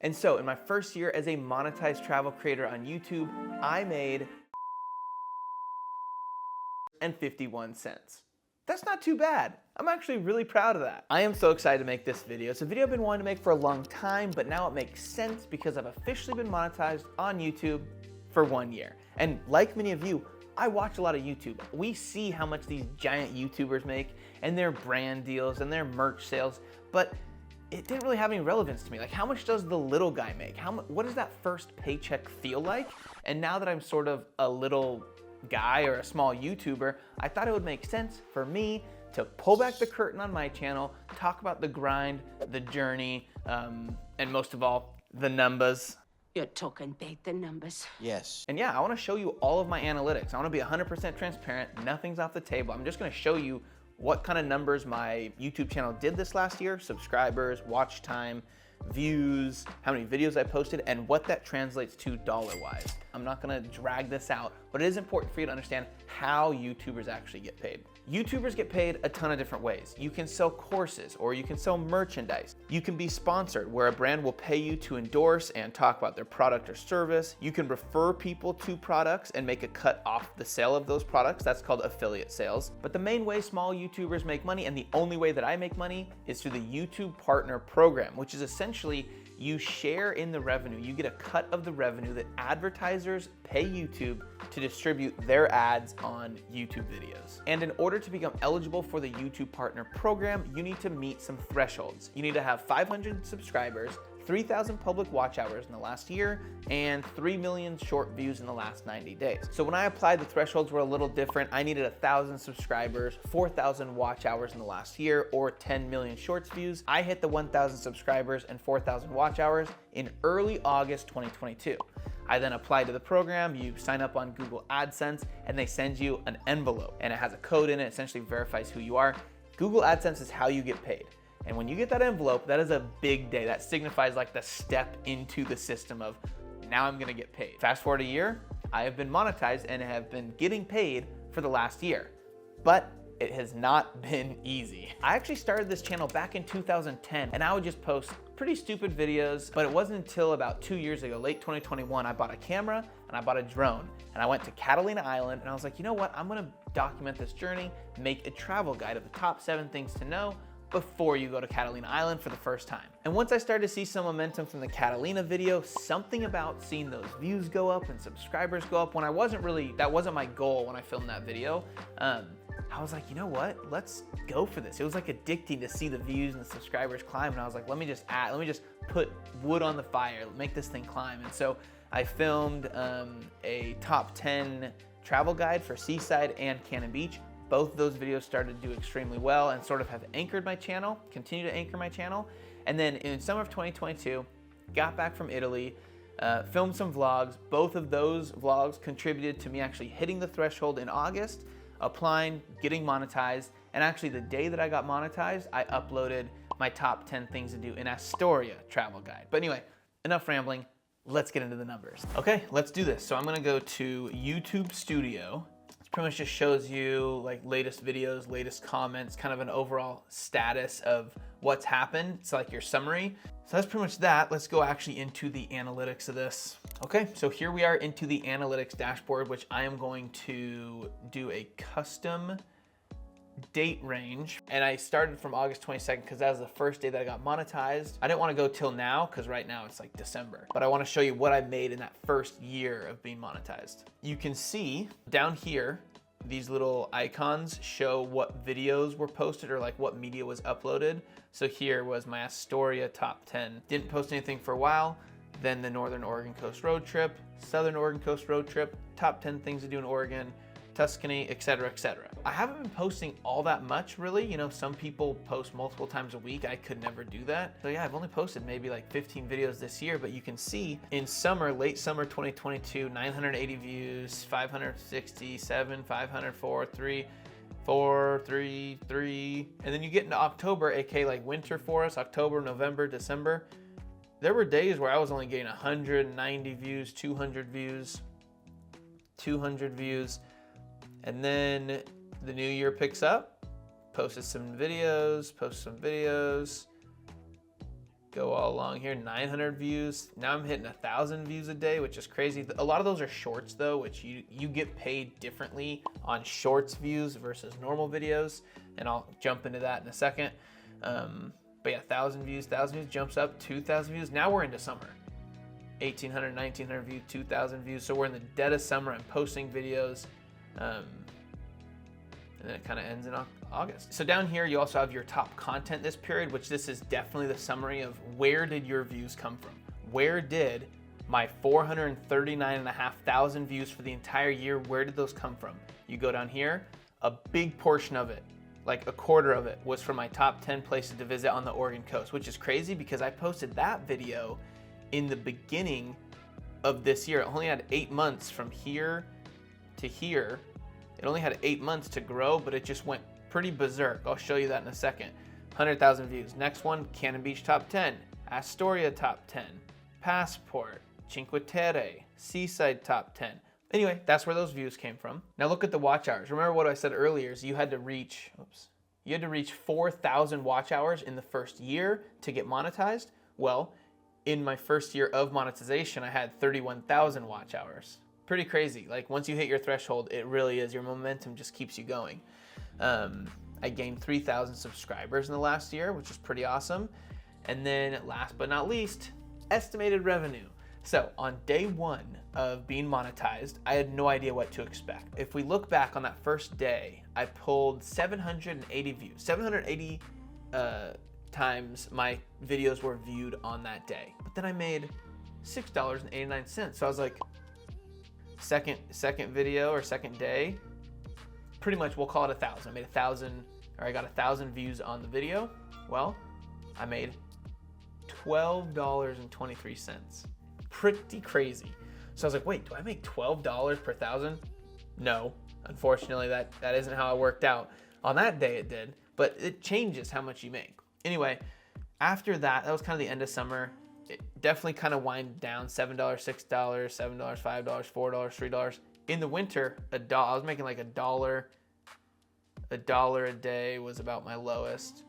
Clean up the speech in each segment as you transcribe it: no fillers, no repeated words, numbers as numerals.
And so in my first year as a monetized travel creator on YouTube, I made and 51 cents. That's not too bad. I'm actually really proud of that. I am so excited to make this video. It's a video I've been wanting to make for a long time, but now it makes sense because I've officially been monetized on YouTube for 1 year. And like many of you, I watch a lot of YouTube. We see how much these giant YouTubers make and their brand deals and their merch sales, but it didn't really have any relevance to me. Like, how much does the little guy make? What does that first paycheck feel like? And now that I'm sort of a little guy or a small YouTuber, I thought it would make sense for me to pull back the curtain on my channel, talk about the grind, the journey, and most of all, the Numbahs. You're talking about the numbers. Yes. And yeah, I wanna show you all of my analytics. I wanna be 100% transparent, nothing's off the table. I'm just gonna show you what kind of numbers my YouTube channel did this last year, subscribers, watch time, views, how many videos I posted, and what that translates to dollar-wise. I'm not gonna drag this out, but it is important for you to understand how YouTubers actually get paid. YouTubers get paid a ton of different ways. You can sell courses, or you can sell merchandise. You can be sponsored, where a brand will pay you to endorse and talk about their product or service. You can refer people to products and make a cut off the sale of those products. That's called affiliate sales. But the main way small YouTubers make money, and the only way that I make money, is through the YouTube Partner Program, which is essentially you share in the revenue. You get a cut of the revenue that advertisers pay YouTube to distribute their ads on YouTube videos. And in order to become eligible for the YouTube Partner Program, you need to meet some thresholds. You need to have 500 subscribers, 3,000 public watch hours in the last year, and 3 million short views in the last 90 days. So when I applied, the thresholds were a little different. I needed 1,000 subscribers, 4,000 watch hours in the last year, or 10 million shorts views. I hit the 1,000 subscribers and 4,000 watch hours in early August 2022. I then applied to the program. You sign up on Google AdSense, and they send you an envelope, and it has a code in it, essentially verifies who you are. Google AdSense is how you get paid. And when you get that envelope, that is a big day. That signifies like the step into the system of, now I'm gonna get paid. Fast forward a year, I have been monetized and have been getting paid for the last year. But it has not been easy. I actually started this channel back in 2010, and I would just post pretty stupid videos, but it wasn't until about 2 years ago, late 2021, I bought a camera and I bought a drone, and I went to Catalina Island, and I was like, you know what? I'm gonna document this journey, make a travel guide of the top 7 things to know before you go to Catalina Island for the first time. And once I started to see some momentum from the Catalina video, something about seeing those views go up and subscribers go up, when that wasn't my goal when I filmed that video, I was like, you know what? Let's go for this. It was like addicting to see the views and the subscribers climb, and I was like, let me just put wood on the fire, make this thing climb. And so I filmed a top 10 travel guide for Seaside and Cannon Beach. Both of those videos started to do extremely well and sort of have anchored my channel, continue to anchor my channel. And then in summer of 2022, got back from Italy, filmed some vlogs. Both of those vlogs contributed to me actually hitting the threshold in August, applying, getting monetized. And actually the day that I got monetized, I uploaded my top 10 things to do in Astoria travel guide. But anyway, enough rambling, let's get into the numbers. Okay, let's do this. So I'm gonna go to YouTube Studio. Pretty much just shows you like latest videos, latest comments, kind of an overall status of what's happened. It's like your summary. So that's pretty much that. Let's go actually into the analytics of this. Okay, so here we are into the analytics dashboard, which I am going to do a custom date range. And I started from August 22nd because that was the first day that I got monetized. I didn't want to go till now because right now it's like December, but I want to show you what I made in that first year of being monetized. You can see down here, these little icons show what videos were posted or like what media was uploaded. So here was my Astoria top 10. Didn't post anything for a while. Then the Northern Oregon Coast road trip, Southern Oregon Coast road trip, top 10 things to do in Oregon, Tuscany, etc., etc. I haven't been posting all that much, really. You know, some people post multiple times a week. I could never do that. So yeah, I've only posted maybe like 15 videos this year, but you can see in summer, late summer 2022, 980 views, 567, 504, 3, 4, 3, 3. And then you get into October, aka like winter for us, October, November, December. There were days where I was only getting 190 views, 200 views, 200 views. And then the new year picks up, posted some videos, go all along here, 900 views. Now I'm hitting 1,000 views a day, which is crazy. A lot of those are shorts though, which you get paid differently on shorts views versus normal videos. And I'll jump into that in a second. But yeah, 1,000 views jumps up, 2,000 views. Now we're into summer. 1,800, 1,900 views, 2,000 views. So we're in the dead of summer. I'm posting videos. And then it kind of ends in August. So down here, you also have your top content this period, which this is definitely the summary of where did your views come from? Where did my 439,500 views for the entire year, where did those come from? You go down here, a big portion of it, like a quarter of it, was from my top 10 places to visit on the Oregon coast, which is crazy because I posted that video in the beginning of this year. It only had 8 months from here to here. It only had 8 months to grow, but it just went pretty berserk. I'll show you that in a second. 100,000 views. Next one, Cannon Beach top 10, Astoria top 10, Passport, Cinque Terre, Seaside top 10. Anyway, that's where those views came from. Now look at the watch hours. Remember what I said earlier is you had to reach 4,000 watch hours in the first year to get monetized. Well, in my first year of monetization, I had 31,000 watch hours. Pretty crazy. Like once you hit your threshold, it really is. Your momentum just keeps you going. I gained 3,000 subscribers in the last year, which is pretty awesome. And then last but not least, estimated revenue. So on day one of being monetized, I had no idea what to expect. If we look back on that first day, I pulled 780 views. 780 times my videos were viewed on that day. But then I made $6.89. So I was like, second video or second day, pretty much we'll call it 1,000. I made 1,000, or I got 1,000 views on the video. Well, I made $12.23. Pretty crazy. So I was like, wait, do I make $12 per 1,000? No, unfortunately that isn't how it worked out. On that day it did, but it changes how much you make. Anyway, after that was kind of the end of summer. It definitely kind of wind down, $7, $6, $7, $5, $4, $3. In the winter, I was making like $1 a day was about my lowest.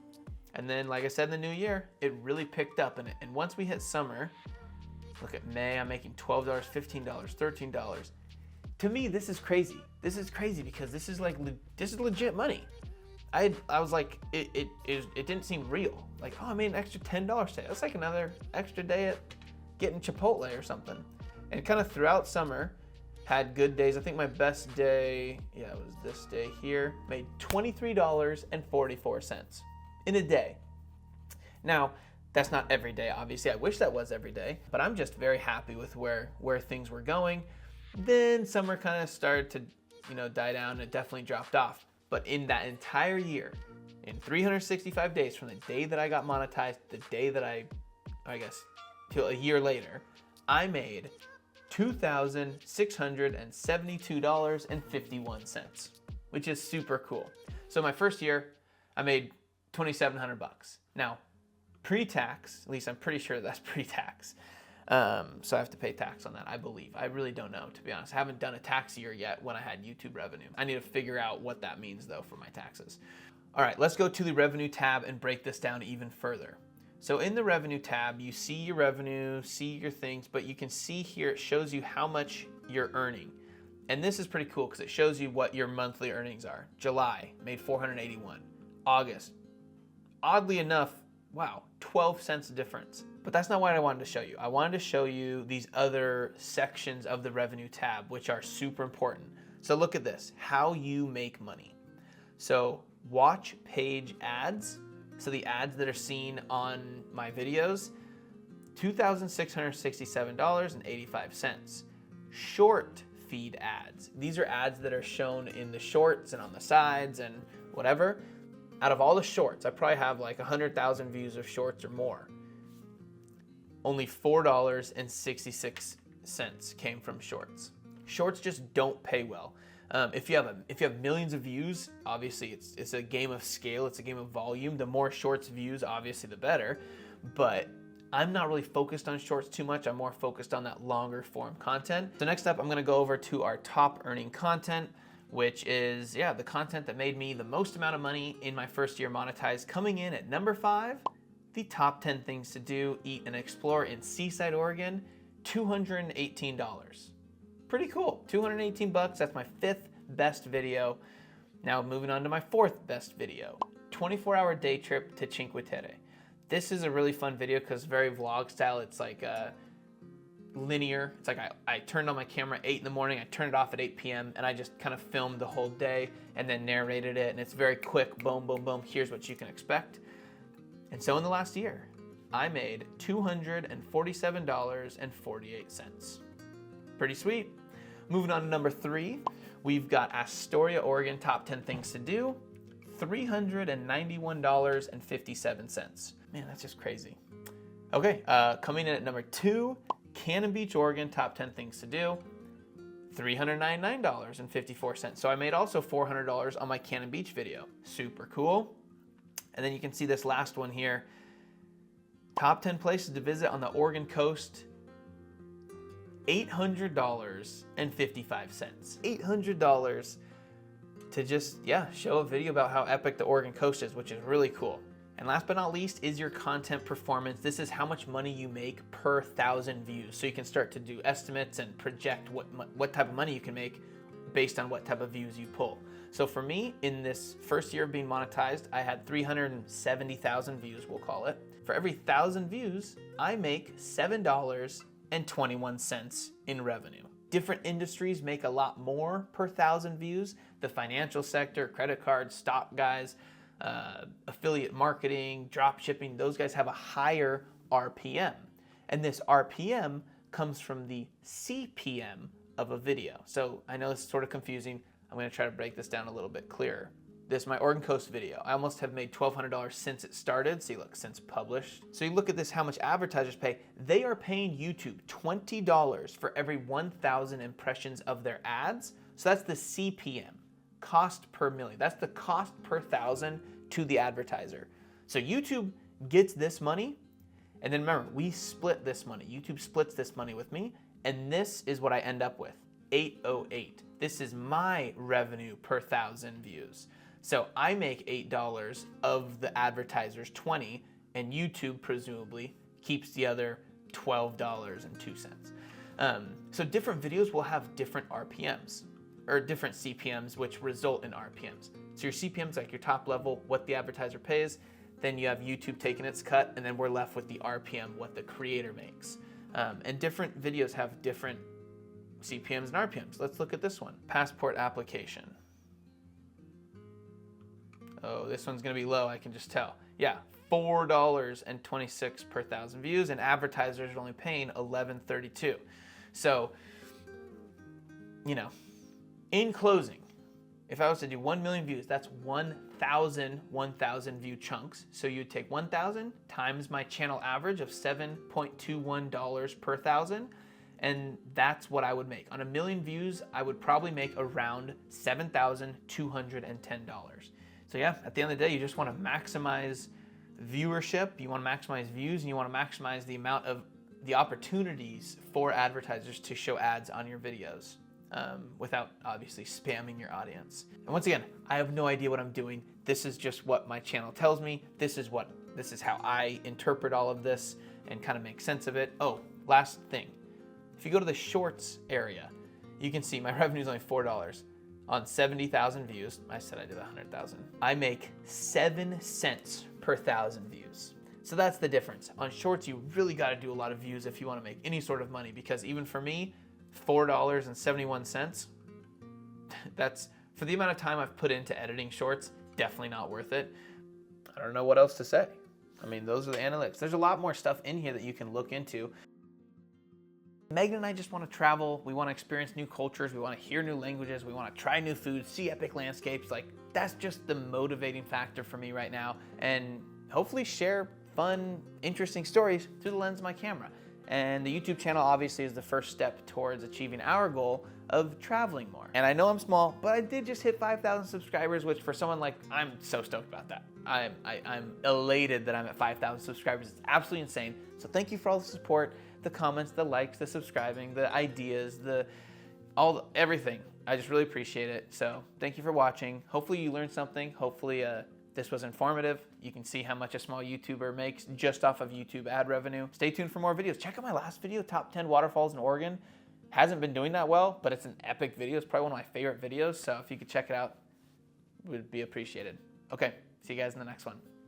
And then, like I said, in the new year, it really picked up. And once we hit summer, look at May, I'm making $12, $15, $13. To me, this is crazy. This is crazy because this is legit money. I was like, it didn't seem real. Like, oh, I made an extra $10 today. That's like another extra day at getting Chipotle or something. And kind of throughout summer, had good days. I think my best day, it was this day here, made $23.44 in a day. Now, that's not every day, obviously. I wish that was every day, but I'm just very happy with where things were going. Then summer kind of started to, die down, and it definitely dropped off. But in that entire year, in 365 days from the day that I got monetized, the day that I guess, till a year later, I made $2,672.51, which is super cool. So my first year, I made $2,700. Now, pre-tax, at least I'm pretty sure that's pre-tax. So I have to pay tax on that, I believe. I really don't know, to be honest. I haven't done a tax year yet when I had YouTube revenue. I need to figure out what that means though for my taxes. All right, let's go to the revenue tab and break this down even further. So in the revenue tab, you see your revenue, see your things, but you can see here, it shows you how much you're earning. And this is pretty cool because it shows you what your monthly earnings are. July made $481. August, oddly enough, wow, 12 cents difference. But that's not what I wanted to show you. I wanted to show you these other sections of the revenue tab, which are super important. So look at this, how you make money. So watch page ads. So the ads that are seen on my videos, $2,667.85. Short feed ads. These are ads that are shown in the shorts and on the sides and whatever. Out of all the shorts, I probably have like 100,000 views of shorts or more. Only $4.66 came from shorts. Shorts just don't pay well. If you have millions of views, obviously it's a game of scale, it's a game of volume. The more shorts views, obviously the better. But I'm not really focused on shorts too much. I'm more focused on that longer form content. So next up, I'm gonna go over to our top earning content, which is, the content that made me the most amount of money in my first year monetized. Coming in at number 5 the top 10 things to do, eat, and explore in Seaside, Oregon, $218. Pretty cool, 218 bucks. That's my 5th best video. Now moving on to my 4th best video, 24-hour day trip to Cinque Terre. This is a really fun video because it's very vlog style. It's like linear. It's like I turned on my camera at 8 in the morning, I turned it off at 8 p.m. and I just kind of filmed the whole day and then narrated it, and it's very quick, boom, boom, boom, here's what you can expect. And so in the last year, I made $247.48. Pretty sweet. Moving on to number 3, we've got Astoria, Oregon, top 10 things to do, $391.57. Man, that's just crazy. Okay, coming in at number 2, Cannon Beach, Oregon, top 10 things to do, $399.54. So I made also $400 on my Cannon Beach video. Super cool. And then you can see this last one here, top 10 places to visit on the Oregon coast, $800.55. $800 to just, show a video about how epic the Oregon coast is, which is really cool. And last but not least is your content performance. This is how much money you make per 1,000 views. So you can start to do estimates and project what type of money you can make based on what type of views you pull. So for me, in this first year of being monetized, I had 370,000 views, we'll call it. For every 1,000 views, I make $7.21 in revenue. Different industries make a lot more per 1,000 views. The financial sector, credit cards, stock guys, affiliate marketing, drop shipping, those guys have a higher RPM. And this RPM comes from the CPM of a video. So I know this is sort of confusing. I'm gonna try to break this down a little bit clearer. This is my Oregon Coast video. I almost have made $1,200 since it started. See, look, since published. So you look at this, how much advertisers pay. They are paying YouTube $20 for every 1,000 impressions of their ads. So that's the CPM, cost per million. That's the cost per 1,000 to the advertiser. So YouTube gets this money, and then remember, we split this money. YouTube splits this money with me, and this is what I end up with, $8.08. This is my revenue per 1,000 views. So I make $8 of the advertiser's $20, and YouTube presumably keeps the other $12.02. So different videos will have different RPMs, or different CPMs, which result in RPMs. So your CPMs, like your top level, what the advertiser pays, then you have YouTube taking its cut, and then we're left with the RPM, what the creator makes. And different videos have different CPMs and RPMs. Let's look at this one, passport application. Oh, this one's gonna be low, I can just tell. Yeah, $4.26 per 1,000 views, and advertisers are only paying $11.32. So, in closing, if I was to do 1 million views, that's 1,000 view chunks. So you'd take 1,000 times my channel average of $7.21 per 1,000, and that's what I would make. On 1 million views, I would probably make around $7,210. So yeah, at the end of the day, you just want to maximize viewership, you want to maximize views, and you want to maximize the amount of the opportunities for advertisers to show ads on your videos. Without obviously spamming your audience. And once again, I have no idea what I'm doing. This is just what my channel tells me. This is how I interpret all of this and kind of make sense of it. Oh, last thing. If you go to the shorts area, you can see my revenue is only $4 on 70,000 views. I said I did 100,000. I make 7 cents per 1,000 views. So that's the difference. On shorts, you really got to do a lot of views if you want to make any sort of money, because even for me, $4.71, that's, for the amount of time I've put into editing shorts, definitely not worth it. I don't know what else to say. I mean, those are the analytics. There's a lot more stuff in here that you can look into. Megan and I just want to travel. We want to experience new cultures. We want to hear new languages. We want to try new foods, see epic landscapes. Like, that's just the motivating factor for me right now. And hopefully share fun, interesting stories through the lens of my camera. And the YouTube channel obviously is the first step towards achieving our goal of traveling more. And I know I'm small, but I did just hit 5,000 subscribers, which for someone like, I'm so stoked about that. I'm elated that I'm at 5,000 subscribers. It's absolutely insane. So thank you for all the support, the comments, the likes, the subscribing, the ideas, everything. I just really appreciate it. So thank you for watching. Hopefully you learned something. Hopefully this was informative. You can see how much a small YouTuber makes just off of YouTube ad revenue. Stay tuned for more videos. Check out my last video, top 10 waterfalls in Oregon. Hasn't been doing that well, but it's an epic video. It's probably one of my favorite videos. So if you could check it out, it would be appreciated. Okay, see you guys in the next one.